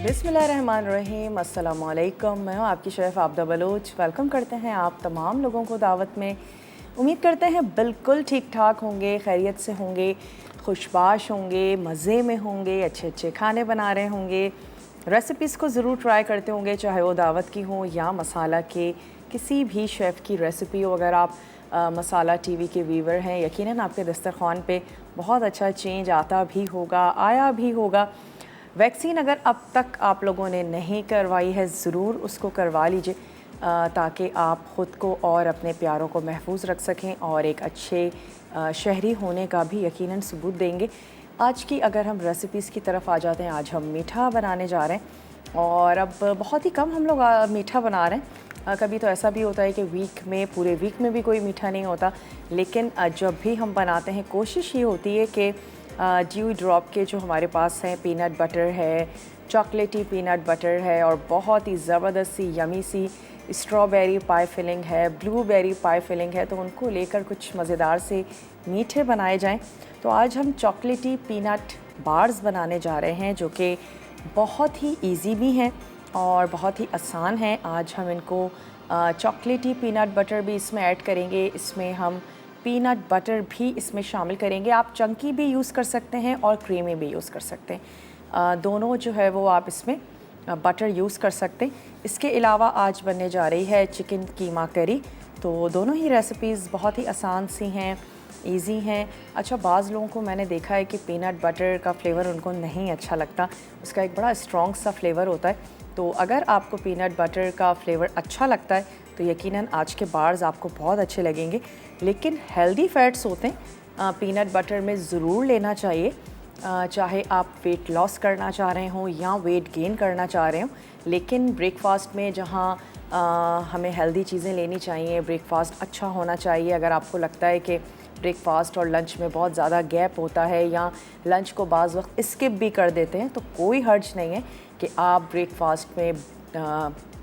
बिस्मिल्लाहिर्रहमानिर्रहीम, अस्सलाम वालेकुम। मैं हूँ आपकी शेफ़ आबदा बलोच। वेलकम करते हैं आप तमाम लोगों को दावत में। उम्मीद करते हैं बिल्कुल ठीक ठाक होंगे, खैरियत से होंगे, खुशबाश होंगे, मज़े में होंगे, अच्छे अच्छे खाने बना रहे होंगे, रेसिपीज़ को ज़रूर ट्राई करते होंगे, चाहे वो दावत की हो या मसाला के किसी भी शेफ़ की रेसिपी हो। अगर आप मसाला टीवी के व्यूवर हैं, यकीनन आपके दस्तरखान पे बहुत अच्छा चेंज आता भी होगा, आया भी होगा। वैक्सीन अगर अब तक आप लोगों ने नहीं करवाई है, ज़रूर उसको करवा लीजिए ताकि आप ख़ुद को और अपने प्यारों को महफूज रख सकें और एक अच्छे शहरी होने का भी यकीनन सबूत देंगे। आज की अगर हम रेसिपीज़ की तरफ आ जाते हैं, आज हम मीठा बनाने जा रहे हैं और अब बहुत ही कम हम लोग मीठा बना रहे हैं। कभी तो ऐसा भी होता है कि पूरे वीक में भी कोई मीठा नहीं होता, लेकिन जब भी हम बनाते हैं कोशिश ये होती है कि ड्यू ड्रॉप के जो हमारे पास हैं, पीनट बटर है, चॉकलेटी पीनट बटर है और बहुत ही ज़बरदस्त सी यमी सी स्ट्रॉबेरी पाई फिलिंग है, ब्लूबेरी पाई फिलिंग है, तो उनको लेकर कुछ मज़ेदार से मीठे बनाए जाएं। तो आज हम चॉकलेटी पीनट बार्स बनाने जा रहे हैं, जो कि बहुत ही इजी भी हैं और बहुत ही आसान हैं। आज हम इनको चॉकलेटी पीनट बटर भी इसमें ऐड करेंगे, इसमें हम पीनट बटर भी इसमें शामिल करेंगे। आप चंकी भी यूज़ कर सकते हैं और क्रीमी भी यूज़ कर सकते हैं, दोनों जो है वो आप इसमें बटर यूज़ कर सकते हैं। इसके अलावा आज बनने जा रही है चिकन कीमा करी। तो दोनों ही रेसिपीज़ बहुत ही आसान सी हैं, इजी हैं। अच्छा, बाज़ लोगों को मैंने देखा है कि पीनट बटर का फ्लेवर उनको नहीं अच्छा लगता, उसका एक बड़ा स्ट्रॉन्ग सा फ्लेवर होता है। तो अगर आपको पीनट बटर का फ्लेवर अच्छा लगता है तो यकीनन आज के बार्स आपको बहुत अच्छे लगेंगे। लेकिन हेल्दी फैट्स होते हैं, पीनट बटर में ज़रूर लेना चाहिए, चाहे आप वेट लॉस करना चाह रहे हों या वेट गेन करना चाह रहे हों। लेकिन ब्रेकफास्ट में जहाँ हमें हेल्दी चीज़ें लेनी चाहिए, ब्रेकफास्ट अच्छा होना चाहिए। अगर आपको लगता है कि ब्रेकफास्ट और लंच में बहुत ज़्यादा गैप होता है या लंच को बाज़ वक्त स्किप भी कर देते हैं, तो कोई हर्ज नहीं है कि आप ब्रेकफास्ट में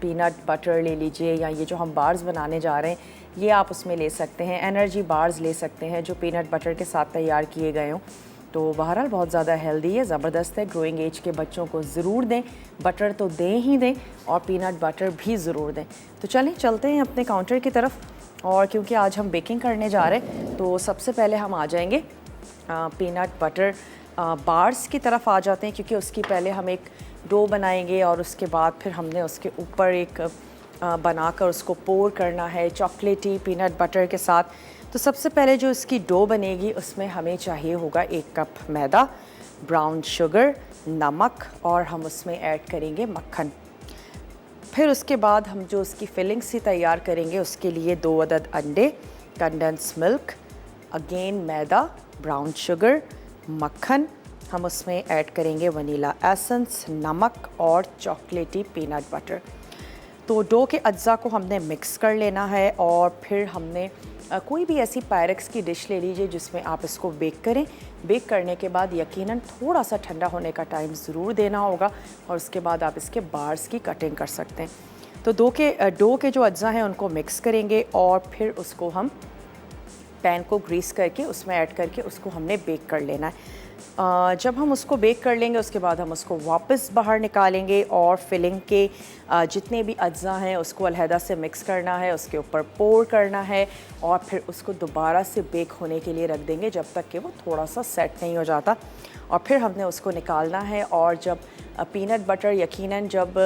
पीनट बटर ले लीजिए, या ये जो हम बार्स बनाने जा रहे हैं ये आप उसमें ले सकते हैं। एनर्जी बार्स ले सकते हैं जो पीनट बटर के साथ तैयार किए गए हों। तो बहरहाल बहुत ज़्यादा हेल्दी है, ज़बरदस्त है। ग्रोइंग एज के बच्चों को ज़रूर दें, बटर तो दें ही दें और पीनट बटर भी ज़रूर दें। तो चलें चलते हैं अपने काउंटर की तरफ, और क्योंकि आज हम बेकिंग करने जा रहे हैं तो सबसे पहले हम आ जाएंगे पीनट बटर बार्स की तरफ आ जाते हैं, क्योंकि उसकी पहले हम एक डो बनाएंगे और उसके बाद फिर हमने उसके ऊपर एक बनाकर उसको पोर करना है चॉकलेटी पीनट बटर के साथ। तो सबसे पहले जो इसकी डो बनेगी उसमें हमें चाहिए होगा 1 कप मैदा, ब्राउन शुगर, नमक और हम उसमें ऐड करेंगे मक्खन। फिर उसके बाद हम जो उसकी फिलिंग सी तैयार करेंगे उसके लिए 2 अदद अंडे, कंडेंस मिल्क, अगेन मैदा, ब्राउन शुगर, मक्खन, हम उसमें ऐड करेंगे वनीला एसेंस, नमक और चॉकलेटी पीनट बटर। तो डो के अज्जा को हमने मिक्स कर लेना है और फिर हमने कोई भी ऐसी पायरेक्स की डिश ले लीजिए जिसमें आप इसको बेक करें। बेक करने के बाद यकीनन थोड़ा सा ठंडा होने का टाइम ज़रूर देना होगा और उसके बाद आप इसके बार्स की कटिंग कर सकते हैं। तो डो के जो अज्जा हैं उनको मिक्स करेंगे और फिर उसको हम पैन को ग्रीस करके उसमें ऐड करके उसको हमने बेक कर लेना है। जब हम उसको बेक कर लेंगे उसके बाद हम उसको वापस बाहर निकालेंगे और फिलिंग के जितने भी अज्जा हैं उसको अलहदा से मिक्स करना है, उसके ऊपर पोर करना है और फिर उसको दोबारा से बेक होने के लिए रख देंगे जब तक कि वो थोड़ा सा सेट नहीं हो जाता। और फिर हमने उसको निकालना है और जब पीनट बटर यकीनन जब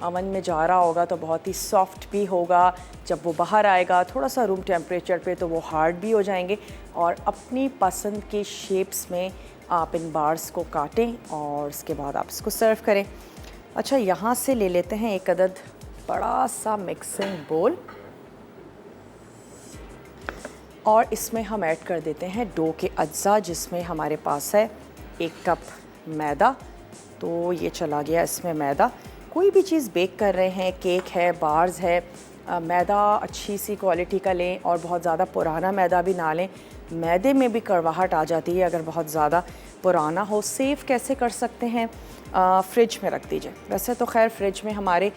अवन में जा रहा होगा तो बहुत ही सॉफ्ट भी होगा, जब वो बाहर आएगा थोड़ा सा रूम टेम्परेचर पे तो वो हार्ड भी हो जाएंगे और अपनी पसंद के शेप्स में आप इन बार्स को काटें और उसके बाद आप इसको सर्व करें। अच्छा, यहाँ से ले लेते हैं 1 अदद बड़ा सा मिक्सिंग बोल और इसमें हम ऐड कर देते हैं डो के अज्जा, जिसमें हमारे पास है 1 कप मैदा। तो ये चला गया इसमें मैदा। कोई भी चीज़ बेक कर रहे हैं, केक है, बार्स है, मैदा अच्छी सी क्वालिटी का लें और बहुत ज़्यादा पुराना मैदा भी ना लें। मैदे में भी कड़वाहट आ जाती है अगर बहुत ज़्यादा पुराना हो। सेव कैसे कर सकते हैं, फ्रिज में रख दीजिए। वैसे तो खैर फ्रिज में हमारे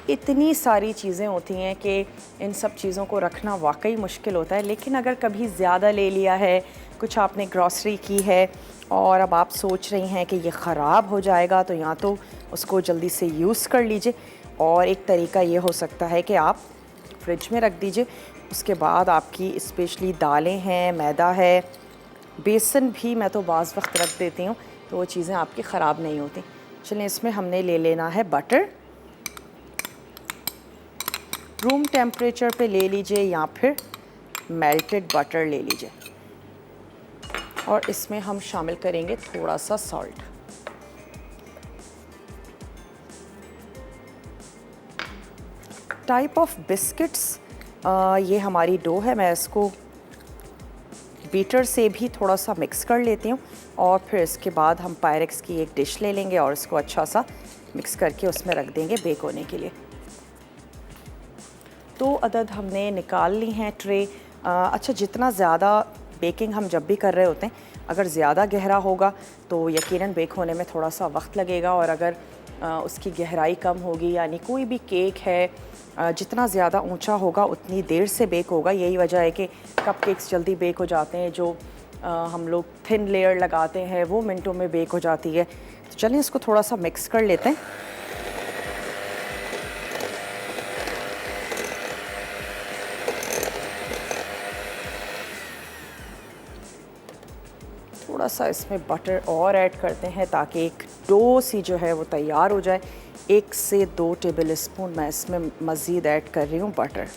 इतनी सारी चीज़ें होती हैं कि इन सब चीज़ों को रखना वाकई मुश्किल होता है, लेकिन अगर कभी ज़्यादा ले लिया है कुछ आपने ग्रॉसरी की है और अब आप सोच रही हैं कि ये ख़राब हो जाएगा, तो या तो उसको जल्दी से यूज़ कर लीजिए, और एक तरीका ये हो सकता है कि आप फ्रिज में रख दीजिए। उसके बाद आपकी स्पेशली दालें हैं, मैदा है, बेसन भी मैं तो बाज़ वक्त रख देती हूँ, तो वो चीज़ें आपकी ख़राब नहीं होती। चलिए, इसमें हमने ले लेना है बटर। रूम टेम्परेचर पे ले लीजिए या फिर मेल्टेड बटर ले लीजिए, और इसमें हम शामिल करेंगे थोड़ा सा सॉल्ट। टाइप ऑफ बिस्किट्स, ये हमारी डो है, मैं इसको बीटर से भी थोड़ा सा मिक्स कर लेती हूँ, और फिर इसके बाद हम पायरेक्स की एक डिश ले लेंगे और इसको अच्छा सा मिक्स करके उसमें रख देंगे बेक होने के लिए। 2 अदद हमने निकाल ली हैं ट्रे। अच्छा, जितना ज़्यादा बेकिंग हम जब भी कर रहे होते हैं, अगर ज़्यादा गहरा होगा तो यकीनन बेक होने में थोड़ा सा वक्त लगेगा, और अगर उसकी गहराई कम होगी, यानी कोई भी केक है, जितना ज़्यादा ऊंचा होगा उतनी देर से बेक होगा। यही वजह है कि कपकेक्स जल्दी बेक हो जाते हैं, जो हम लोग थिन लेयर लगाते हैं वो मिनटों में बेक हो जाती है। तो चलिए इसको थोड़ा सा मिक्स कर लेते हैं। थोड़ा सा इसमें बटर और ऐड करते हैं ताकि एक डो सी जो है वो तैयार हो जाए। 1 से 2 टेबल स्पून मैं इसमें मज़ीद ऐड कर रही हूँ बटर।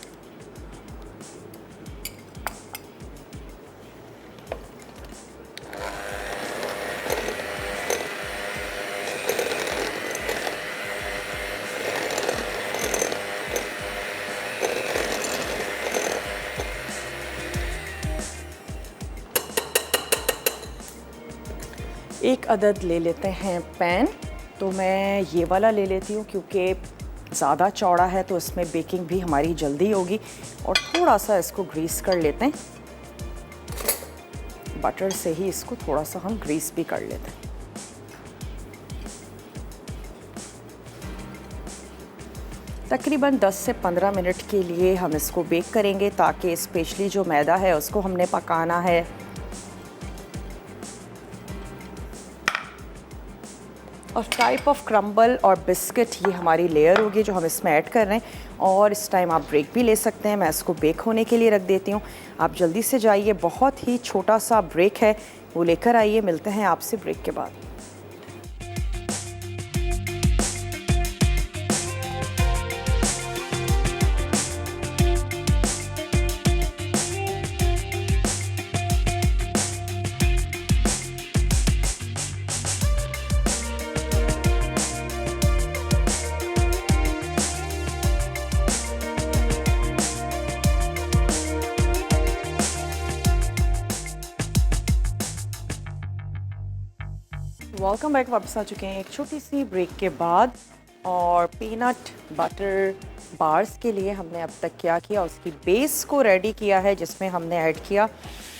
एक अदद ले लेते हैं पैन, तो मैं ये वाला ले लेती हूँ क्योंकि ज़्यादा चौड़ा है तो इसमें बेकिंग भी हमारी जल्दी होगी, और थोड़ा सा इसको ग्रीस कर लेते हैं। बटर से ही इसको थोड़ा सा हम ग्रीस भी कर लेते हैं। तकरीबन 10 से 15 मिनट के लिए हम इसको बेक करेंगे, ताकि स्पेशली जो मैदा है उसको हमने पकाना है। और टाइप ऑफ क्रम्बल और बिस्किट, ये हमारी लेयर होगी जो हम इसमें ऐड कर रहे हैं। और इस टाइम आप ब्रेक भी ले सकते हैं, मैं इसको बेक होने के लिए रख देती हूँ। आप जल्दी से जाइए, बहुत ही छोटा सा ब्रेक है वो लेकर आइए। मिलते हैं आपसे ब्रेक के बाद। वेलकम बैक, वापस आ चुके हैं एक छोटी सी ब्रेक के बाद। और पीनट बटर बार्स के लिए हमने अब तक क्या किया, उसकी बेस को रेडी किया है, जिसमें हमने ऐड किया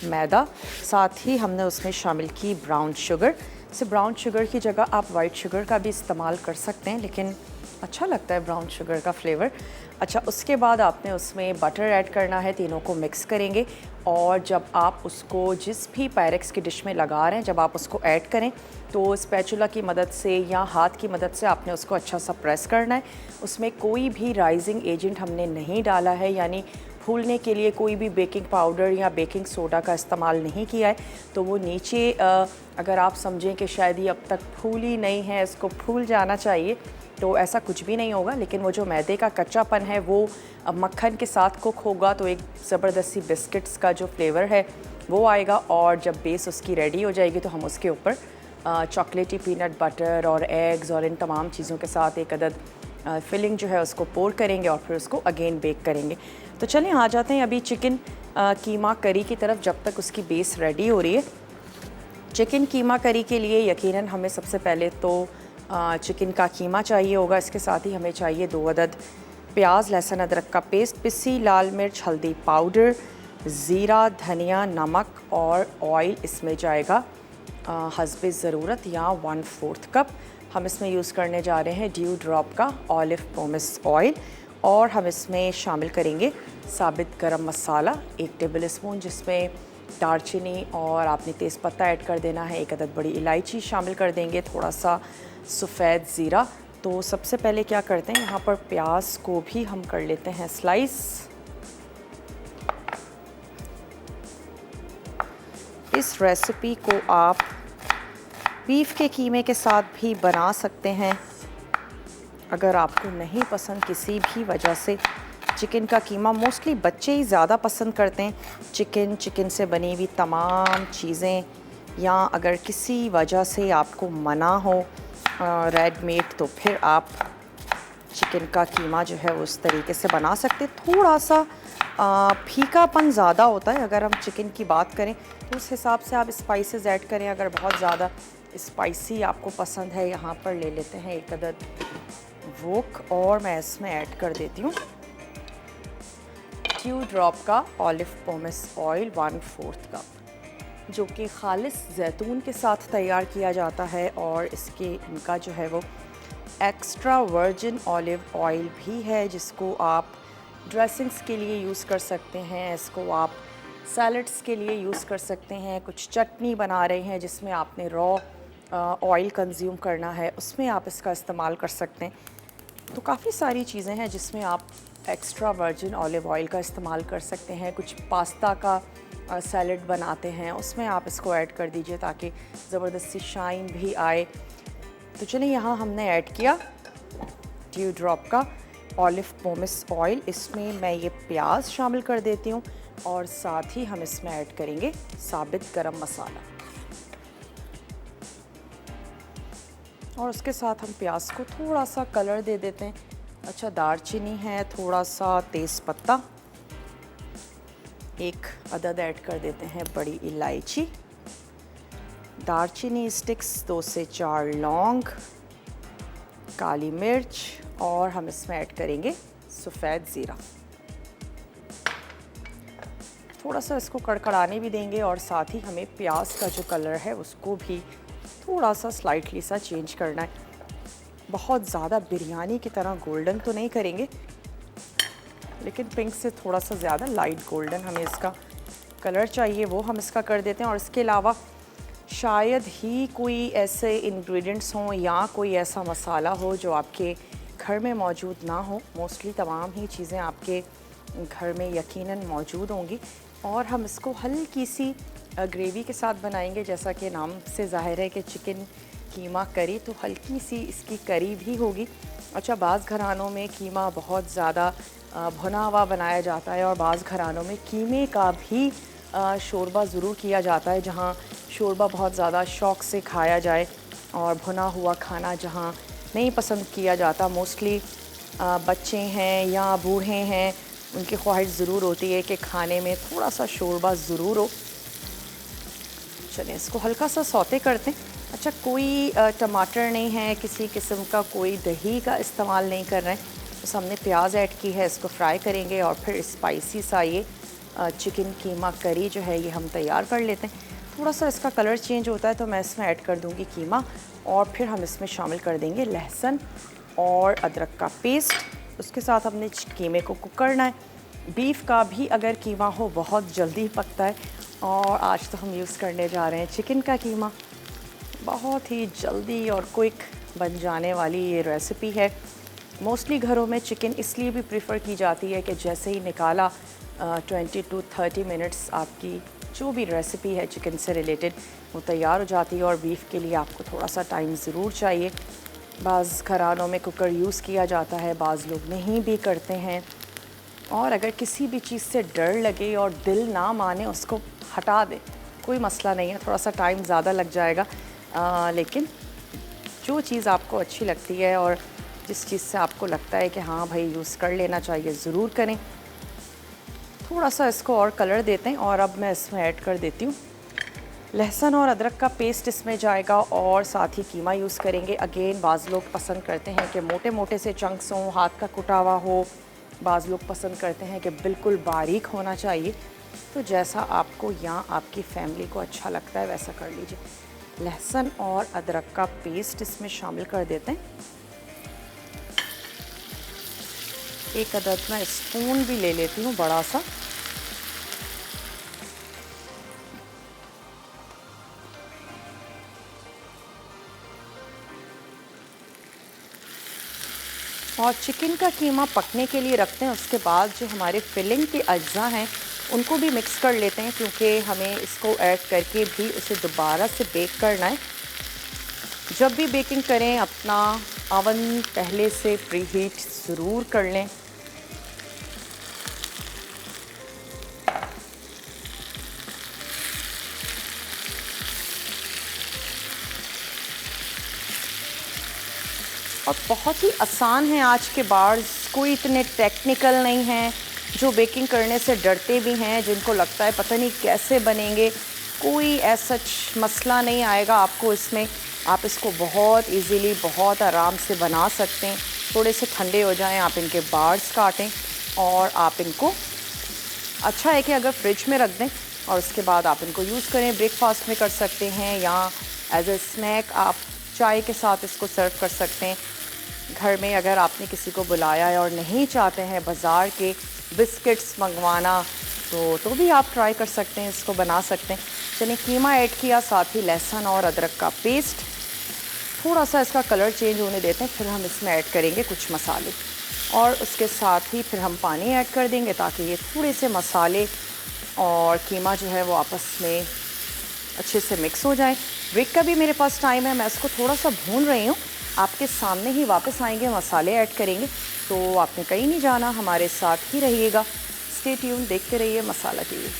मैदा, साथ ही हमने उसमें शामिल की ब्राउन शुगर। से ब्राउन शुगर की जगह आप वाइट शुगर का भी इस्तेमाल कर सकते हैं, लेकिन अच्छा लगता है ब्राउन शुगर का फ्लेवर। अच्छा, उसके बाद आपने उसमें बटर ऐड करना है, तीनों को मिक्स करेंगे, और जब आप उसको जिस भी पायरेक्स की डिश में लगा रहे हैं, जब आप उसको ऐड करें तो स्पैचुला की मदद से या हाथ की मदद से आपने उसको अच्छा सा प्रेस करना है। उसमें कोई भी राइजिंग एजेंट हमने नहीं डाला है, यानी फूलने के लिए कोई भी बेकिंग पाउडर या बेकिंग सोडा का इस्तेमाल नहीं किया है। तो वो नीचे अगर आप समझें कि शायद ये अब तक फूली नहीं है, इसको फूल जाना चाहिए, तो ऐसा कुछ भी नहीं होगा। लेकिन वो जो मैदे का कच्चापन है वो मक्खन के साथ कुक होगा, तो एक ज़बरदस्ती बिस्किट्स का जो फ्लेवर है वो आएगा। और जब बेस उसकी रेडी हो जाएगी तो हम उसके ऊपर चॉकलेटी पीनट बटर और एग्स और इन तमाम चीज़ों के साथ एक अदद फिलिंग जो है उसको पोर करेंगे, और फिर उसको अगेन बेक करेंगे। तो चलिए आ जाते हैं अभी चिकन कीमा करी की तरफ, जब तक उसकी बेस रेडी हो रही है। चिकन कीमा करी के लिए यकीनन हमें सबसे पहले तो चिकन का कीमा चाहिए होगा। इसके साथ ही हमें चाहिए 2 अदद प्याज, लहसुन अदरक का पेस्ट, पिसी लाल मिर्च, हल्दी पाउडर, ज़ीरा, धनिया, नमक और ऑयल इसमें जाएगा हस्बे ज़रूरत या 1/4 कप। हम इसमें यूज़ करने जा रहे हैं ड्यू ड्रॉप का ऑलिव पोमेस ऑयल, और हम इसमें शामिल करेंगे साबित गरम मसाला 1 टेबल स्पून, जिसमें दालचीनी और आपने तेज़पत्ता ऐड कर देना है, 1 अदद बड़ी इलायची शामिल कर देंगे, थोड़ा सा सफ़ेद ज़ीरा। तो सबसे पहले क्या करते हैं, यहाँ पर प्याज को भी हम कर लेते हैं स्लाइस। इस रेसिपी को आप बीफ के कीमे के साथ भी बना सकते हैं। अगर आपको नहीं पसंद किसी भी वजह से चिकन का कीमा, मोस्टली बच्चे ही ज़्यादा पसंद करते हैं चिकन से बनी हुई तमाम चीज़ें, या अगर किसी वजह से आपको मना हो रेड मीट, तो फिर आप चिकन का कीमा जो है उस तरीके से बना सकते। थोड़ा सा फीकापन ज़्यादा होता है अगर हम चिकन की बात करें, तो उस हिसाब से आप स्पाइसेस ऐड करें। अगर बहुत ज़्यादा स्पाइसी आपको पसंद है, यहाँ पर ले लेते हैं 1 अदद वोक, और मैं इसमें ऐड कर देती हूँ 2 ड्रॉप का ऑलिव पोमेस ऑयल 1/4 कप, जो कि खालिस जैतून के साथ तैयार किया जाता है। और इनका जो है वो एक्स्ट्रा वर्जिन ऑलिव ऑयल भी है, जिसको आप ड्रेसिंग्स के लिए यूज़ कर सकते हैं, इसको आप सैलड्स के लिए यूज़ कर सकते हैं। कुछ चटनी बना रहे हैं जिसमें आपने रॉ ऑयल कंज्यूम करना है, उसमें आप इसका इस्तेमाल कर सकते हैं। तो काफ़ी सारी चीज़ें हैं जिसमें आप एक्स्ट्रा वर्जिन ऑलिव ऑयल का इस्तेमाल कर सकते हैं। कुछ पास्ता का सैलड बनाते हैं, उसमें आप इसको ऐड कर दीजिए ताकि ज़बरदस्ती शाइन भी आए। तो चलिए, यहाँ हमने ऐड किया 2 ड्रॉप का ऑलिव पोमेस ऑयल। इसमें मैं ये प्याज शामिल कर देती हूँ, और साथ ही हम इसमें ऐड करेंगे साबित गरम मसाला, और उसके साथ हम प्याज को थोड़ा सा कलर दे देते हैं। अच्छा, दालचीनी है, थोड़ा सा तेज़पत्ता, 1 अदद ऐड कर देते हैं बड़ी इलायची, दालचीनी स्टिक्स 2 से 4 लौंग, काली मिर्च, और हम इसमें ऐड करेंगे सफ़ेद ज़ीरा। थोड़ा सा इसको कड़कड़ाने भी देंगे, और साथ ही हमें प्याज का जो कलर है उसको भी थोड़ा सा स्लाइटली सा चेंज करना है। बहुत ज़्यादा बिरयानी की तरह गोल्डन तो नहीं करेंगे, लेकिन पिंक से थोड़ा सा ज़्यादा लाइट गोल्डन हमें इसका कलर चाहिए, वो हम इसका कर देते हैं। और इसके अलावा शायद ही कोई ऐसे इंग्रेडिएंट्स हों या कोई ऐसा मसाला हो जो आपके घर में मौजूद ना हो। मोस्टली तमाम ही चीज़ें आपके घर में यकीनन मौजूद होंगी, और हम इसको हल्की सी ग्रेवी के साथ बनाएंगे। जैसा कि नाम से ज़ाहिर है कि चिकन कीमा करी, तो हल्की सी इसकी करी भी होगी। अच्छा, बाज़ घरानों में कीमा बहुत ज़्यादा भुना हुआ बनाया जाता है, और बाज़ घरानों में कीमे का भी शोरबा ज़रूर किया जाता है, जहाँ शोरबा बहुत ज़्यादा शौक़ से खाया जाए, और भुना हुआ खाना जहाँ नहीं पसंद किया जाता। मोस्टली बच्चे हैं या बूढ़े हैं, उनकी ख्वाहिश ज़रूर होती है कि खाने में थोड़ा सा शोरबा ज़रूर हो। चलिए, इसको हल्का सा सौते करते हैं। अच्छा, कोई टमाटर नहीं है, किसी किस्म का कोई दही का इस्तेमाल नहीं कर रहे हैं, बस हमने प्याज ऐड की है, इसको फ्राई करेंगे, और फिर स्पाइसी सा ये चिकन कीमा करी जो है ये हम तैयार कर लेते हैं। थोड़ा सा इसका कलर चेंज होता है तो मैं इसमें ऐड कर दूँगी कीमा, और फिर हम इसमें शामिल कर देंगे लहसुन और अदरक का पेस्ट। उसके साथ हमने कीमे को कुक करना है। बीफ का भी अगर कीमा हो बहुत जल्दी पकता है, और आज तो हम यूज़ करने जा रहे हैं चिकन का कीमा। बहुत ही जल्दी और क्विक बन जाने वाली ये रेसिपी है। मोस्टली घरों में चिकन इसलिए भी प्रेफर की जाती है कि जैसे ही निकाला 20 to 30 मिनट्स आपकी जो भी रेसिपी है चिकन से रिलेटेड वो तैयार हो जाती है। और बीफ के लिए आपको थोड़ा सा टाइम ज़रूर चाहिए। बाज़ घरानों में कुकर यूज़ किया जाता है, बाज़ लोग नहीं भी करते हैं। और अगर किसी भी चीज़ से डर लगे और दिल ना माने, उसको हटा दें, कोई मसला नहीं है। थोड़ा सा टाइम ज़्यादा लग जाएगा, लेकिन जो चीज़ आपको अच्छी लगती है और जिस चीज़ से आपको लगता है कि हाँ भाई यूज़ कर लेना चाहिए, ज़रूर करें। थोड़ा सा इसको और कलर देते हैं, और अब मैं इसमें ऐड कर देती हूँ लहसुन और अदरक का पेस्ट इसमें जाएगा, और साथ ही कीमा यूज़ करेंगे। अगेन बाज़ लोग पसंद करते हैं कि मोटे मोटे से चंक्स हों, हाथ का कुटा हुआ हो। बाज़ लोग पसंद करते हैं कि बिल्कुल बारीक होना चाहिए। तो जैसा आपको या आपकी फैमिली को अच्छा लगता है वैसा कर लीजिए। लहसुन और अदरक का पेस्ट इसमें शामिल कर देते हैं। एक अदद मैं स्पून भी ले लेती हूँ बड़ा सा। और चिकन का कीमा पकने के लिए रखते हैं। उसके बाद जो हमारे फिलिंग के अज्जा हैं उनको भी मिक्स कर लेते हैं, क्योंकि हमें इसको ऐड करके भी उसे दोबारा से बेक करना है। जब भी बेकिंग करें अपना ओवन पहले से प्री हीट ज़रूर कर लें। और बहुत ही आसान है आज के बार्स, कोई इतने टेक्निकल नहीं हैं। जो बेकिंग करने से डरते भी हैं, जिनको लगता है पता नहीं कैसे बनेंगे, कोई ऐसा मसला नहीं आएगा आपको इसमें। आप इसको बहुत इजीली, बहुत आराम से बना सकते हैं। थोड़े से ठंडे हो जाएं, आप इनके बार्स काटें और आप इनको, अच्छा है कि अगर फ्रिज में रख दें और उसके बाद आप इनको यूज़ करें। ब्रेकफास्ट में कर सकते हैं या एज ए स्नैक आप चाय के साथ इसको सर्व कर सकते हैं। घर में अगर आपने किसी को बुलाया है और नहीं चाहते हैं बाज़ार के बिस्किट्स मंगवाना, तो भी आप ट्राई कर सकते हैं, इसको बना सकते हैं। चलिए, कीमा ऐड किया, साथ ही लहसुन और अदरक का पेस्ट, थोड़ा सा इसका कलर चेंज होने देते हैं। फिर हम इसमें ऐड करेंगे कुछ मसाले और उसके साथ ही फिर हम पानी ऐड कर देंगे, ताकि ये थोड़े से मसाले और कीमा जो है वो आपस में अच्छे से मिक्स हो जाए। ब्रेक का भी मेरे पास टाइम है, मैं इसको थोड़ा सा भून रही हूँ। आपके सामने ही वापस आएंगे, मसाले ऐड करेंगे, तो आपने कहीं नहीं जाना, हमारे साथ ही रहिएगा। स्टे ट्यून, देखते रहिए मसाला टीवी।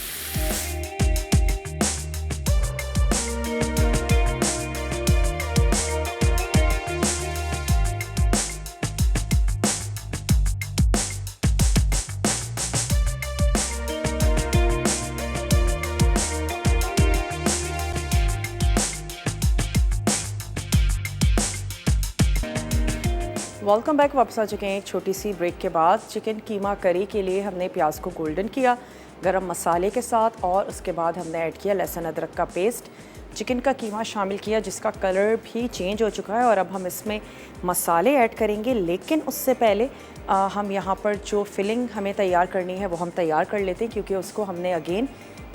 वेलकम बैक, वापस आ चुके हैं एक छोटी सी ब्रेक के बाद। चिकन कीमा करी के लिए हमने प्याज को गोल्डन किया गरम मसाले के साथ, और उसके बाद हमने ऐड किया लहसुन अदरक का पेस्ट। चिकन का कीमा शामिल किया जिसका कलर भी चेंज हो चुका है, और अब हम इसमें मसाले ऐड करेंगे। लेकिन उससे पहले हम यहाँ पर जो फिलिंग हमें तैयार करनी है वो हम तैयार कर लेते हैं, क्योंकि उसको हमने अगेन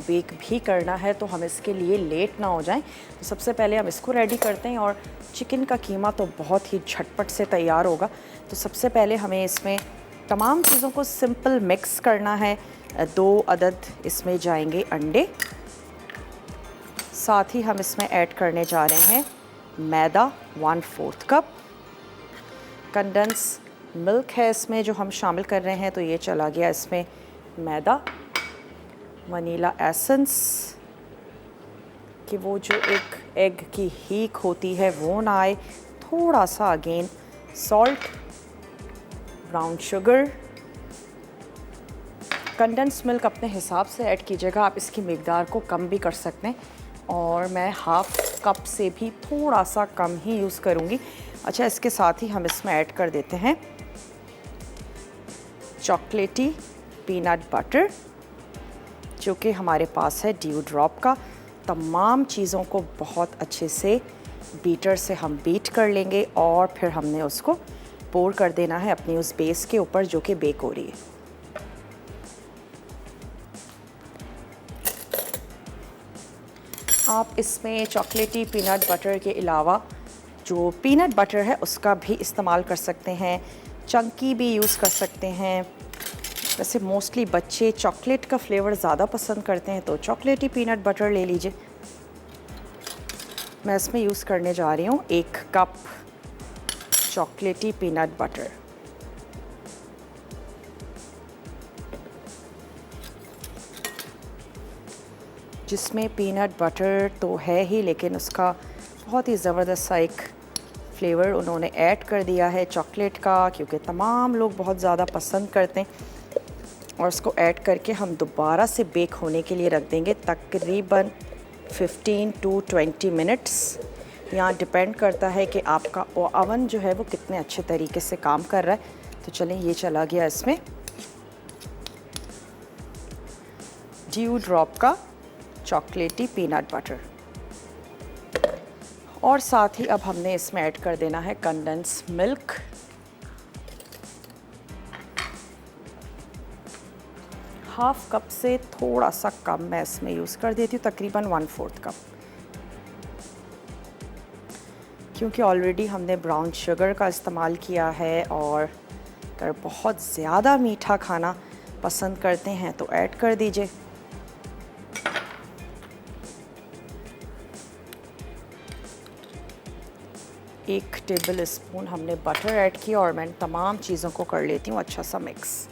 बेक भी करना है, तो हम इसके लिए लेट ना हो जाएं। तो सबसे पहले हम इसको रेडी करते हैं, और चिकन का कीमा तो बहुत ही झटपट से तैयार होगा। तो सबसे पहले हमें इसमें तमाम चीज़ों को सिंपल मिक्स करना है। 2 अदद इसमें जाएंगे अंडे, साथ ही हम इसमें ऐड करने जा रहे हैं मैदा 1/4 कप। कंडेंस मिल्क है इसमें जो हम शामिल कर रहे हैं, तो ये चला गया इसमें मैदा। वनीला एसेंस, कि वो जो एक एग की हीक होती है वो ना आए। थोड़ा सा again salt, brown sugar, condense milk अपने हिसाब से ऐड कीजिएगा, आप इसकी मिकदार को कम भी कर सकते हैं, और मैं 1/2 कप से भी थोड़ा सा कम ही यूज़ करूँगी। अच्छा, इसके साथ ही हम इसमें ऐड कर देते हैं चॉकलेटी पीनट बटर, जो कि हमारे पास है ड्यू ड्रॉप का। तमाम चीज़ों को बहुत अच्छे से बीटर से हम बीट कर लेंगे, और फिर हमने उसको पोर कर देना है अपनी उस बेस के ऊपर जो कि बेक हो रही है। आप इसमें चॉकलेटी पीनट बटर के अलावा जो पीनट बटर है उसका भी इस्तेमाल कर सकते हैं, चंकी भी यूज़ कर सकते हैं। वैसे मोस्टली बच्चे चॉकलेट का फ्लेवर ज़्यादा पसंद करते हैं, तो चॉकलेटी पीनट बटर ले लीजिए। मैं इसमें यूज़ करने जा रही हूँ 1 कप चॉकलेटी पीनट बटर। जिसमें पीनट बटर तो है ही, लेकिन उसका बहुत ही ज़बरदस्त सा एक फ्लेवर उन्होंने ऐड कर दिया है चॉकलेट का, क्योंकि तमाम लोग बहुत ज़्यादा पसंद करते हैं। और उसको ऐड करके हम दोबारा से बेक होने के लिए रख देंगे तकरीबन 15 to 20 मिनट्स। यहाँ डिपेंड करता है कि आपका ओवन जो है वो कितने अच्छे तरीके से काम कर रहा है। तो चलें, ये चला गया इसमें ड्यू ड्रॉप का चॉकलेटी पीनट बटर, और साथ ही अब हमने इसमें ऐड कर देना है कंडेंस मिल्क। हाफ कप से थोड़ा सा कम मैं इसमें यूज़ कर देती हूँ, तकरीबन 1/4 कप, क्योंकि ऑलरेडी हमने ब्राउन शुगर का इस्तेमाल किया है और अगर बहुत ज़्यादा मीठा खाना पसंद करते हैं तो ऐड कर दीजिए। एक टेबल स्पून हमने बटर ऐड किया और मैं तमाम चीज़ों को कर लेती हूँ अच्छा सा मिक्स।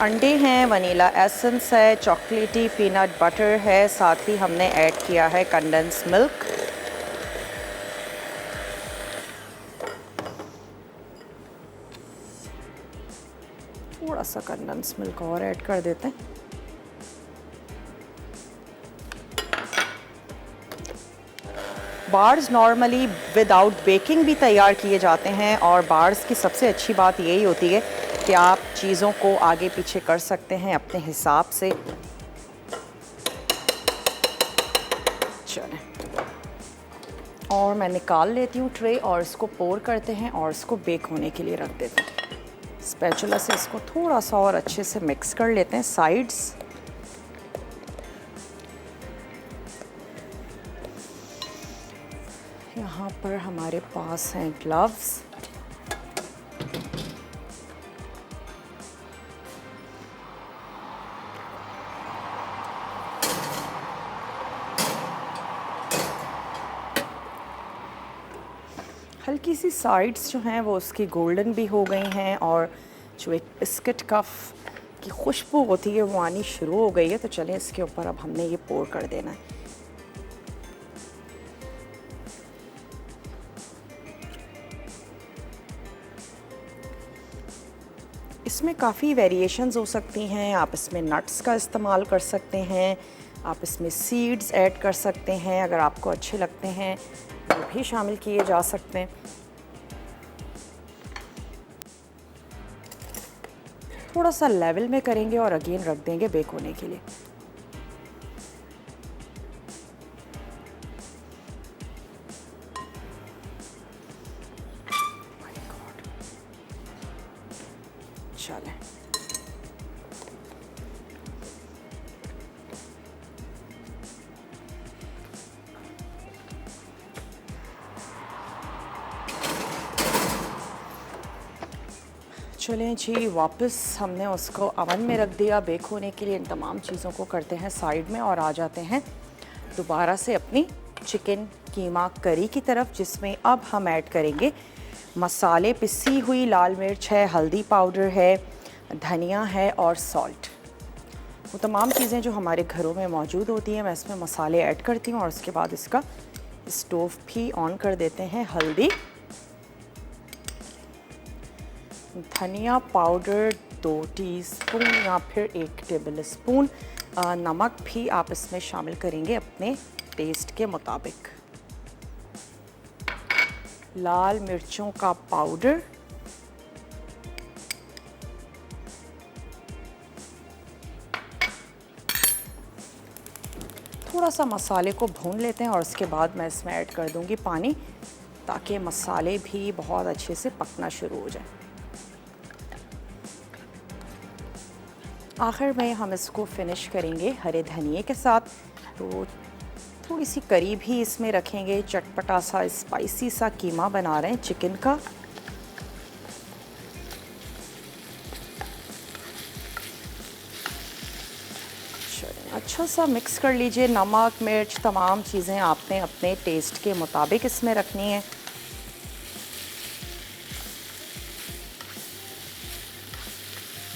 अंडे हैं, वनीला एसेंस है, चॉकलेटी पीनट बटर है, साथ ही हमने ऐड किया है कंडेंस मिल्क। थोड़ा सा कंडेंस मिल्क और ऐड कर देते हैं। बार्स नॉर्मली विदाउट बेकिंग भी तैयार किए जाते हैं और बार्स की सबसे अच्छी बात यही होती है कि आप चीज़ों को आगे पीछे कर सकते हैं अपने हिसाब से। चलें, और मैं निकाल लेती हूँ ट्रे और इसको पोर करते हैं और इसको बेक होने के लिए रख देते हैं। स्पैचुला से इसको थोड़ा सा और अच्छे से मिक्स कर लेते हैं साइड्स। यहाँ पर हमारे पास हैं ग्लव्स। हल्की सी साइड्स जो हैं वो उसकी गोल्डन भी हो गई हैं और जो एक बिस्किट कफ की खुशबू होती है वो आनी शुरू हो गई है। तो चलें, इसके ऊपर अब हमने ये पोर कर देना है। इसमें काफ़ी वेरिएशंस हो सकती हैं। आप इसमें नट्स का इस्तेमाल कर सकते हैं, आप इसमें सीड्स ऐड कर सकते हैं, अगर आपको अच्छे लगते हैं वो भी शामिल किए जा सकते हैं। थोड़ा सा लेवल में करेंगे और अगेन रख देंगे बेक होने के लिए। चलें, चलें जी, वापस हमने उसको अवन में रख दिया बेक होने के लिए। इन तमाम चीज़ों को करते हैं साइड में और आ जाते हैं दोबारा से अपनी चिकन कीमा करी की तरफ, जिसमें अब हम ऐड करेंगे मसाले। पिसी हुई लाल मिर्च है, हल्दी पाउडर है, धनिया है और सॉल्ट। वो तमाम चीज़ें जो हमारे घरों में मौजूद होती हैं, मैं इसमें मसाले ऐड करती हूँ और उसके बाद इसका स्टोव भी ऑन कर देते हैं। हल्दी, धनिया पाउडर 2 टीस्पून या फिर 1 टेबल स्पून, नमक भी आप इसमें शामिल करेंगे अपने टेस्ट के मुताबिक, लाल मिर्चों का पाउडर, थोड़ा सा मसाले को भून लेते हैं और उसके बाद मैं इसमें ऐड कर दूंगी पानी, ताकि मसाले भी बहुत अच्छे से पकना शुरू हो जाए। आखिर में हम इसको फिनिश करेंगे हरे धनिए के साथ। तो थोड़ी सी करी भी इसमें रखेंगे। चटपटा सा स्पाइसी सा कीमा बना रहे हैं चिकन का। अच्छा सा मिक्स कर लीजिए। नमक, मिर्च, तमाम चीज़ें आपने अपने टेस्ट के मुताबिक इसमें रखनी है।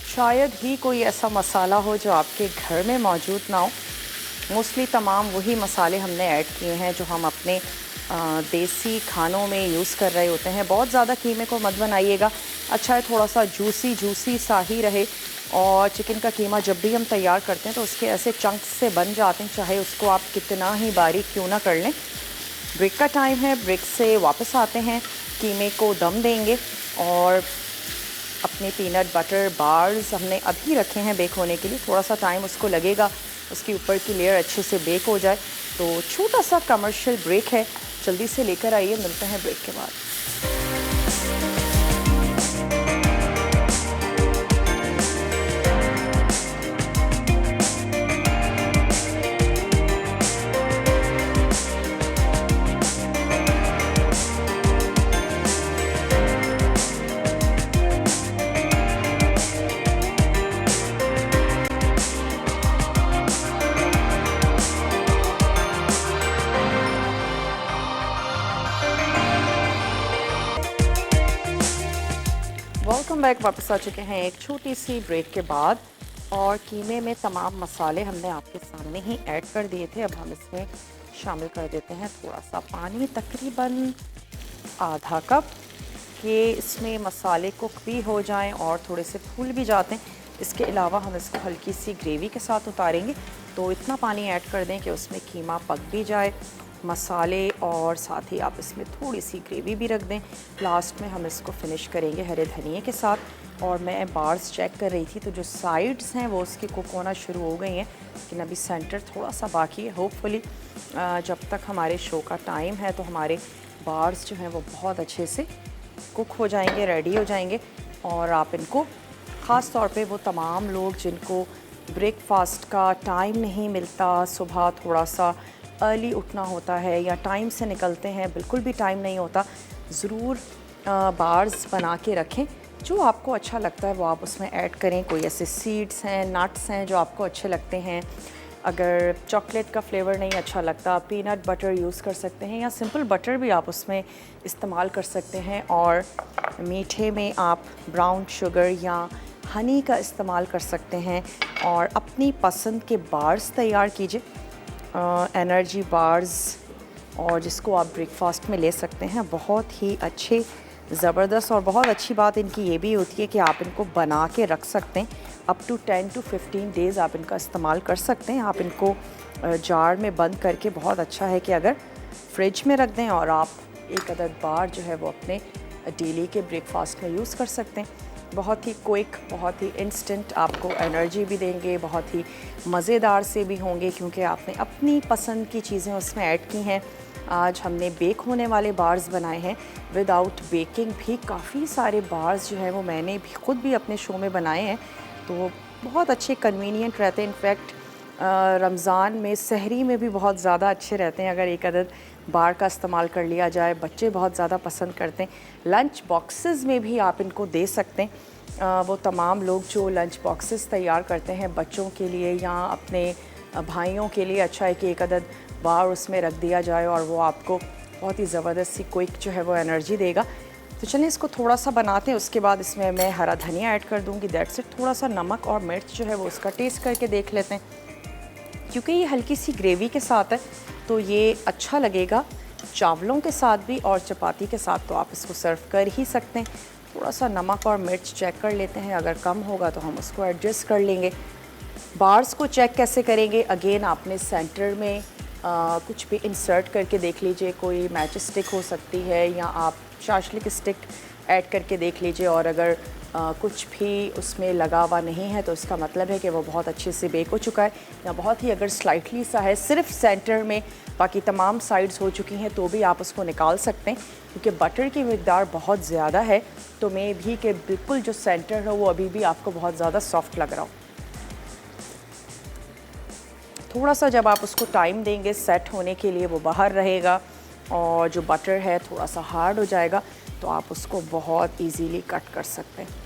शायद ही कोई ऐसा मसाला हो जो आपके घर में मौजूद ना हो। मोस्टली तमाम वही मसाले हमने ऐड किए हैं जो हम अपने देसी खानों में यूज़ कर रहे होते हैं। बहुत ज़्यादा कीमे को मत बनाइएगा, अच्छा है थोड़ा सा जूसी सा ही रहे। और चिकन का कीमा जब भी हम तैयार करते हैं तो उसके ऐसे चंक्स से बन जाते हैं, चाहे उसको आप कितना ही बारीक क्यों ना कर लें। ब्रेक का टाइम है, ब्रेक से वापस आते हैं, कीमे को दम देंगे और अपने पीनट बटर बार्स हमने अभी रखे हैं बेक होने के लिए। थोड़ा सा टाइम उसको लगेगा, उसके ऊपर की लेयर अच्छे से बेक हो जाए। तो छोटा सा कमर्शियल ब्रेक है, जल्दी से लेकर आइए, मिलते हैं ब्रेक के बाद। Welcome back. वापस आ चुके हैं एक छोटी सी ब्रेक के बाद और कीमे में तमाम मसाले हमने आपके सामने ही ऐड कर दिए थे। अब हम इसमें शामिल कर देते हैं थोड़ा सा पानी, तकरीबन आधा कप, कि इसमें मसाले कुक भी हो जाएं और थोड़े से फूल भी जाते हैं। इसके अलावा हम इसको हल्की सी ग्रेवी के साथ उतारेंगे, तो इतना पानी ऐड कर दें कि उसमें कीमा पक भी जाए, मसाले, और साथ ही आप इसमें थोड़ी सी ग्रेवी भी रख दें। लास्ट में हम इसको फिनिश करेंगे हरे धनिए के साथ। और मैं बार्स चेक कर रही थी तो जो साइड्स हैं वो उसकी कुक होना शुरू हो गई हैं, लेकिन अभी सेंटर थोड़ा सा बाकी है। होपफुली जब तक हमारे शो का टाइम है तो हमारे बार्स जो हैं वो बहुत अच्छे से कुक हो जाएंगे, रेडी हो जाएंगे। और आप इनको ख़ास तौर पे वो तमाम लोग जिनको ब्रेकफास्ट का टाइम नहीं मिलता, सुबह थोड़ा सा अर्ली उठना होता है या टाइम से निकलते हैं, बिल्कुल भी टाइम नहीं होता, ज़रूर बार्स बना के रखें। जो आपको अच्छा लगता है वो आप उसमें ऐड करें। कोई ऐसे सीड्स हैं, नट्स हैं जो आपको अच्छे लगते हैं। अगर चॉकलेट का फ्लेवर नहीं अच्छा लगता, पीनट बटर यूज़ कर सकते हैं या सिंपल बटर भी आप उसमें इस्तेमाल कर सकते हैं। और मीठे में आप ब्राउन शुगर या हनी का इस्तेमाल कर सकते हैं और अपनी पसंद के बार्स तैयार कीजिए, एनर्जी बार्स, और जिसको आप ब्रेकफास्ट में ले सकते हैं। बहुत ही अच्छे, ज़बरदस्त, और बहुत अच्छी बात इनकी ये भी होती है कि आप इनको बना के रख सकते हैं। अप टू 10 to 15 डेज़ आप इनका इस्तेमाल कर सकते हैं। आप इनको जार में बंद करके, बहुत अच्छा है कि अगर फ्रिज में रख दें और आप एक अदद बार जो है वो अपने डेली के ब्रेकफास्ट में यूज़ कर सकते हैं। बहुत ही क्विक, बहुत ही इंस्टेंट, आपको एनर्जी भी देंगे, बहुत ही मज़ेदार से भी होंगे क्योंकि आपने अपनी पसंद की चीज़ें उसमें ऐड की हैं। आज हमने बेक होने वाले बार्स बनाए हैं, विदाउट बेकिंग भी काफ़ी सारे बार्स जो हैं वो मैंने भी ख़ुद भी अपने शो में बनाए हैं, तो बहुत अच्छे कन्वीनियंट रहते हैं। इनफैक्ट रमज़ान में सहरी में भी बहुत ज़्यादा अच्छे रहते हैं अगर एक अदद बार का इस्तेमाल कर लिया जाए। बच्चे बहुत ज़्यादा पसंद करते हैं। लंच बॉक्सेस में भी आप इनको दे सकते हैं। वो तमाम लोग जो लंच बॉक्सेस तैयार करते हैं बच्चों के लिए या अपने भाइयों के लिए, अच्छा है कि एक अदद बार उसमें रख दिया जाए और वो आपको बहुत ही ज़बरदस्त सी क्विक जो है वो एनर्जी देगा। तो चलिए इसको थोड़ा सा बनाते हैं, उसके बाद इसमें मैं हरा धनिया ऐड कर दूँगी, दैट्स इट। थोड़ा सा नमक और मिर्च जो है वो उसका टेस्ट करके देख लेते हैं। क्योंकि ये हल्की सी ग्रेवी के साथ है तो ये अच्छा लगेगा चावलों के साथ भी और चपाती के साथ, तो आप इसको सर्व कर ही सकते हैं। थोड़ा सा नमक और मिर्च चेक कर लेते हैं, अगर कम होगा तो हम उसको एडजस्ट कर लेंगे। बार्स को चेक कैसे करेंगे? अगेन आपने सेंटर में कुछ भी इंसर्ट करके देख लीजिए, कोई मैच स्टिक हो सकती है या आप शाशलिक स्टिक ऐड करके देख लीजिए, और अगर कुछ भी उसमें लगा हुआ नहीं है तो इसका मतलब है कि वो बहुत अच्छे से बेक हो चुका है, या बहुत ही अगर स्लाइटली सा है सिर्फ सेंटर में, बाकी तमाम साइड्स हो चुकी हैं, तो भी आप उसको निकाल सकते हैं। क्योंकि बटर की मिकदार बहुत ज़्यादा है तो मे भी कि बिल्कुल जो सेंटर है वो अभी भी आपको बहुत ज़्यादा सॉफ्ट लग रहा हो। थोड़ा सा जब आप उसको टाइम देंगे सेट होने के लिए वो बाहर रहेगा और जो बटर है थोड़ा सा हार्ड हो जाएगा, तो आप उसको बहुत इजीली कट कर सकते हैं।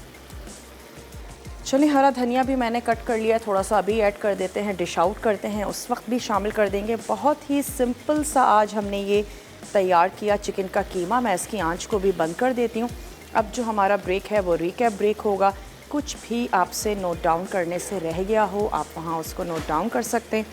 चलिए हरा धनिया भी मैंने कट कर लिया, थोड़ा सा अभी ऐड कर देते हैं, डिश आउट करते हैं, उस वक्त भी शामिल कर देंगे। बहुत ही सिंपल सा आज हमने ये तैयार किया चिकन का कीमा। मैं इसकी आंच को भी बंद कर देती हूँ। अब जो हमारा ब्रेक है वो रिकैप ब्रेक होगा। कुछ भी आपसे नोट डाउन करने से रह गया हो आप वहाँ उसको नोट डाउन कर सकते हैं।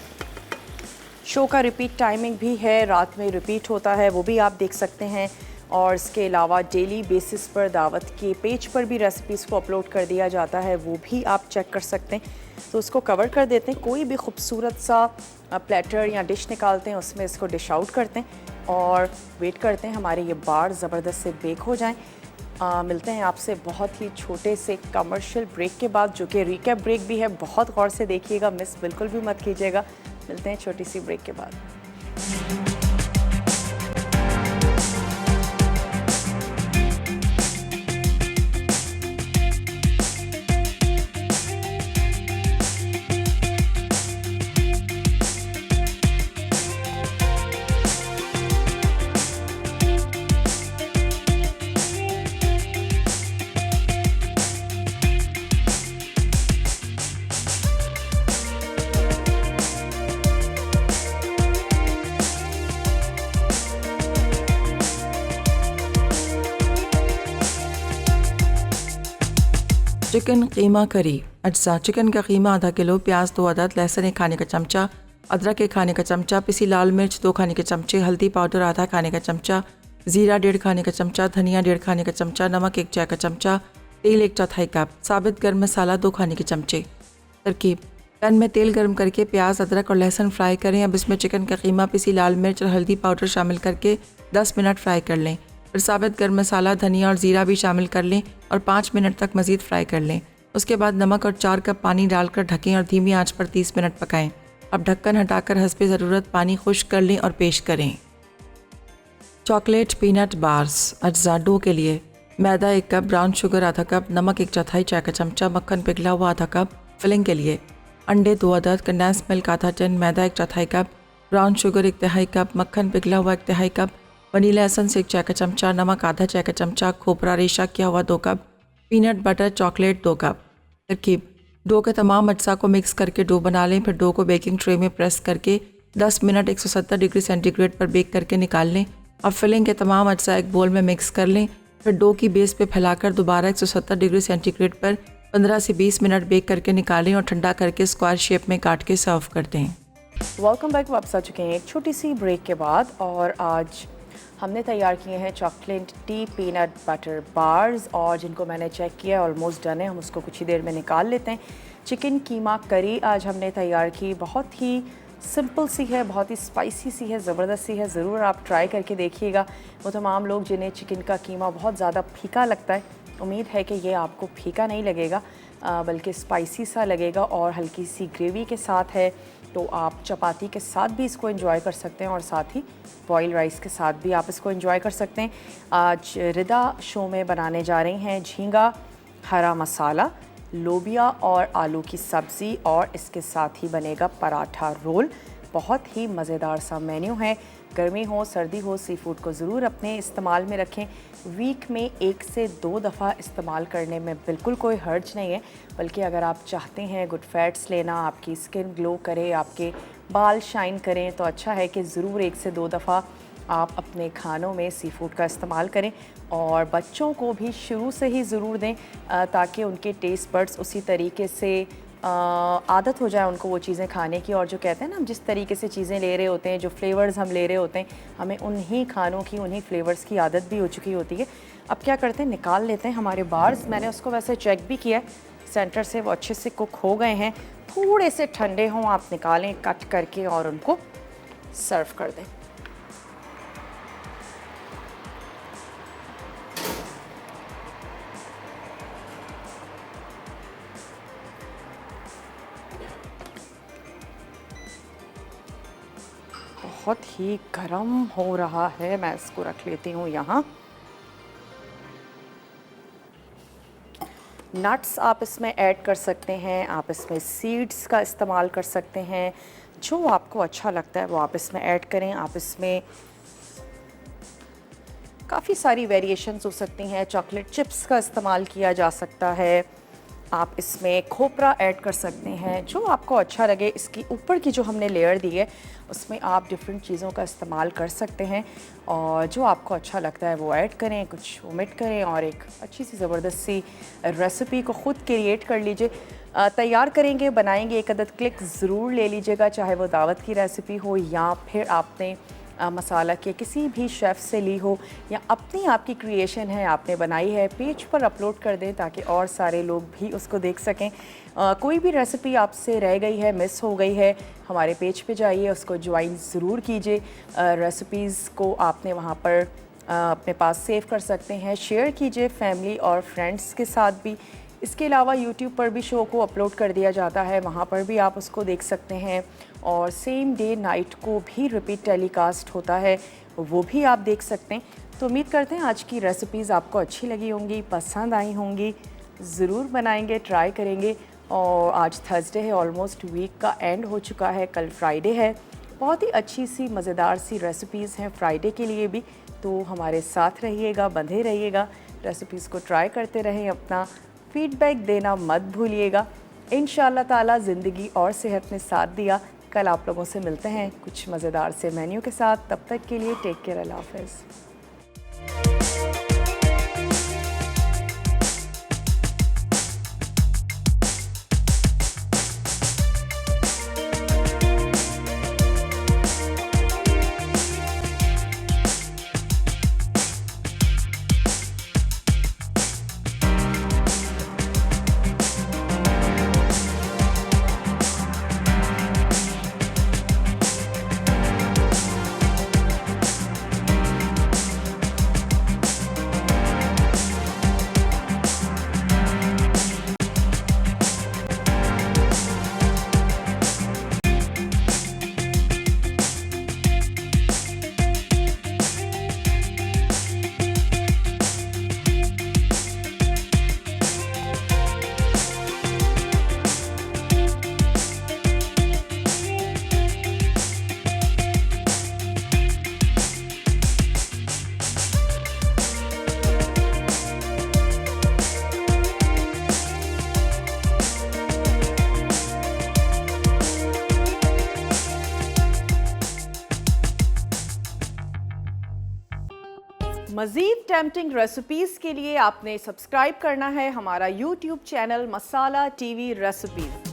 शो का रिपीट टाइमिंग भी है, रात में रिपीट होता है, वो भी आप देख सकते हैं। और इसके अलावा डेली बेसिस पर दावत के पेज पर भी रेसिपीज़ को अपलोड कर दिया जाता है, वो भी आप चेक कर सकते हैं। तो उसको कवर कर देते हैं, कोई भी खूबसूरत सा प्लेटर या डिश निकालते हैं, उसमें इसको डिश आउट करते हैं और वेट करते हैं हमारे ये बार ज़बरदस्त से बेक हो जाएं। मिलते हैं आपसे बहुत ही छोटे से कमर्शियल ब्रेक के बाद, जो कि रिकैप ब्रेक भी है। बहुत गौर से देखिएगा, मिस बिल्कुल भी मत कीजिएगा। मिलते हैं छोटी सी ब्रेक के बाद। चिकन कीमा करी। अज्जा: चिकन का कीमा आधा किलो, प्याज 2 अदद, लहसुन 1 खाने का चमचा, अदरक 1 खाने का चमचा, पिसी लाल मिर्च 2 खाने के चमचे, हल्दी पाउडर आधा खाने का चमचा, ज़ीरा 1.5 खाने का चमचा, धनिया 1.5 खाने का चमचा, नमक 1 चाय का चमचा, तेल 1/4 कप, साबित गर्म मसाला 2 खाने के चमचे। तरकीब: पैन में तेल गर्म करके प्याज, अदरक और लहसुन फ्राई करें। अब इसमें चिकन का कीमा, पिसी लाल मिर्च और हल्दी पाउडर शामिल करके 10 मिनट फ्राई कर लें। फिर साबित गर्म मसाला, धनिया और ज़ीरा भी शामिल कर लें और 5 मिनट तक मज़ीद फ्राई कर लें। उसके बाद नमक और 4 कप पानी डालकर ढकें और धीमी आंच पर 30 मिनट पकाएं। अब ढक्कन हटाकर हस्बे ज़रूरत पानी खुश्क कर लें और पेश करें। Chocolate peanut bars. अज्जा: डो के लिए मैदा 1 कप, ब्राउन शुगर आधा कप, नमक 1/4 चाय का चमचा, मक्खन पिघला हुआ आधा कप। फिलिंग के लिए अंडे 2 अदद, कंडेंस मिल्क आधा टिन, मैदा 1/4 कप, ब्राउन शुगर 1/3 कप, मक्खन पिघला हुआ 1/3 कप, वनीला एसेंस 1 चाय का चमचा, नमक आधा चाय का चमचा, खोपरा रेशा किया हुआ 2 cup, peanut butter chocolate 2 cup. तरकीब: डो के तमाम अज्जा को मिक्स करके डो बना लें। फिर डो को बेकिंग ट्रे में प्रेस करके 10 मिनट 170 डिग्री सेंटीग्रेड पर बेक करके निकाल लें। अब फिलिंग के तमाम अज्जा एक बोल में मिक्स कर लें। फिर डो की बेस पे फैलाकर दोबारा 170 डिग्री सेंटीग्रेड पर 15 से 20 मिनट बेक करके निकालें और ठंडा करके स्क्वायर शेप में काट के सर्व कर दें। Welcome back. वापस आ चुके हैं एक छोटी सी ब्रेक के बाद, और आज हमने तैयार किए हैं chocolate T peanut butter bars, और जिनको मैंने चेक किया ऑलमोस्ट डन है। हम उसको कुछ ही देर में निकाल लेते हैं। चिकन कीमा करी आज हमने तैयार की, बहुत ही सिंपल सी है, बहुत ही स्पाइसी सी है, ज़बरदस्त सी है। ज़रूर आप ट्राई करके देखिएगा। वो तमाम लोग जिन्हें चिकन का कीमा बहुत ज़्यादा फीका लगता है, उम्मीद है कि ये आपको फीका नहीं लगेगा, बल्कि स्पाइसी सा लगेगा और हल्की सी ग्रेवी के साथ है। तो आप चपाती के साथ भी इसको एंजॉय कर सकते हैं और साथ ही बॉयल राइस के साथ भी आप इसको एंजॉय कर सकते हैं। आज रिदा शो में बनाने जा रही हैं झींगा, हरा मसाला, लोबिया और आलू की सब्ज़ी, और इसके साथ ही बनेगा पराठा रोल। बहुत ही मज़ेदार सा मेन्यू है। गर्मी हो सर्दी हो, सी फूड को ज़रूर अपने इस्तेमाल में रखें। वीक में 1 से 2 दफ़ा इस्तेमाल करने में बिल्कुल कोई हर्ज नहीं है, बल्कि अगर आप चाहते हैं गुड फैट्स लेना, आपकी स्किन ग्लो करे, आपके बाल शाइन करें, तो अच्छा है कि ज़रूर 1 से 2 दफ़ा आप अपने खानों में सी फूड का इस्तेमाल करें। और बच्चों को भी शुरू से ही ज़रूर दें, ताकि उनके टेस्ट बड्स उसी तरीके से आदत हो जाए उनको वो चीज़ें खाने की। और जो कहते हैं ना, हम जिस तरीके से चीज़ें ले रहे होते हैं, जो फ्लेवर्स हम ले रहे होते हैं, हमें उन्हीं खानों की, उन्हीं फ्लेवर्स की आदत भी हो चुकी होती है। अब क्या करते हैं, निकाल लेते हैं हमारे बार्स। मैंने उसको वैसे चेक भी किया है, सेंटर से वो अच्छे से कुक हो गए हैं। थोड़े से ठंडे हों, आप निकालें कट करके और उनको सर्व कर दें। बहुत ही गर्म हो रहा है, मैं इसको रख लेती हूँ यहाँ। नट्स आप इसमें ऐड कर सकते हैं, आप इसमें सीड्स का इस्तेमाल कर सकते हैं, जो आपको अच्छा लगता है वो आप इसमें ऐड करें। आप इसमें काफ़ी सारी वेरिएशंस हो सकती हैं। चॉकलेट चिप्स का इस्तेमाल किया जा सकता है, आप इसमें खोपरा ऐड कर सकते हैं, जो आपको अच्छा लगे। इसकी ऊपर की जो हमने लेयर दी है उसमें आप डिफरेंट चीज़ों का इस्तेमाल कर सकते हैं, और जो आपको अच्छा लगता है वो ऐड करें, कुछ ओमिट करें, और एक अच्छी सी ज़बरदस्त सी रेसिपी को ख़ुद क्रिएट कर लीजिए। तैयार करेंगे, बनाएंगे, एक अदद क्लिक ज़रूर ले लीजिएगा, चाहे वो दावत की रेसिपी हो या फिर आपने मसाला के किसी भी शेफ़ से ली हो, या अपनी आपकी क्रिएशन है, आपने बनाई है, पेज पर अपलोड कर दें ताकि और सारे लोग भी उसको देख सकें। कोई भी रेसिपी आपसे रह गई है, मिस हो गई है, हमारे पेज पे जाइए, उसको ज्वाइन ज़रूर कीजिए। रेसिपीज़ को आपने वहाँ पर अपने पास सेव कर सकते हैं, शेयर कीजिए फैमिली और फ्रेंड्स के साथ भी। इसके अलावा यूट्यूब पर भी शो को अपलोड कर दिया जाता है, वहाँ पर भी आप उसको देख सकते हैं, और सेम डे नाइट को भी रिपीट टेलीकास्ट होता है, वो भी आप देख सकते हैं। तो उम्मीद करते हैं आज की रेसिपीज़ आपको अच्छी लगी होंगी, पसंद आई होंगी। ज़रूर बनाएंगे, ट्राई करेंगे। और आज थर्सडे है, ऑलमोस्ट वीक का एंड हो चुका है, कल फ्राइडे है। बहुत ही अच्छी सी मज़ेदार सी रेसिपीज़ हैं फ्राइडे के लिए भी, तो हमारे साथ रहिएगा, बंधे रहिएगा, रेसिपीज़ को ट्राई करते रहें, अपना फीडबैक देना मत भूलिएगा। इंशाअल्लाह ताला ज़िंदगी और सेहत ने साथ दिया। कल आप लोगों से मिलते हैं कुछ मज़ेदार से मेन्यू के साथ। तब तक के लिए टेक केयर, अल्लाह हाफ़िज़। मज़ीद टेम्पटिंग रेसिपीज़ के लिए आपने सब्सक्राइब करना है हमारा YouTube चैनल मसाला TV रेसिपीज़।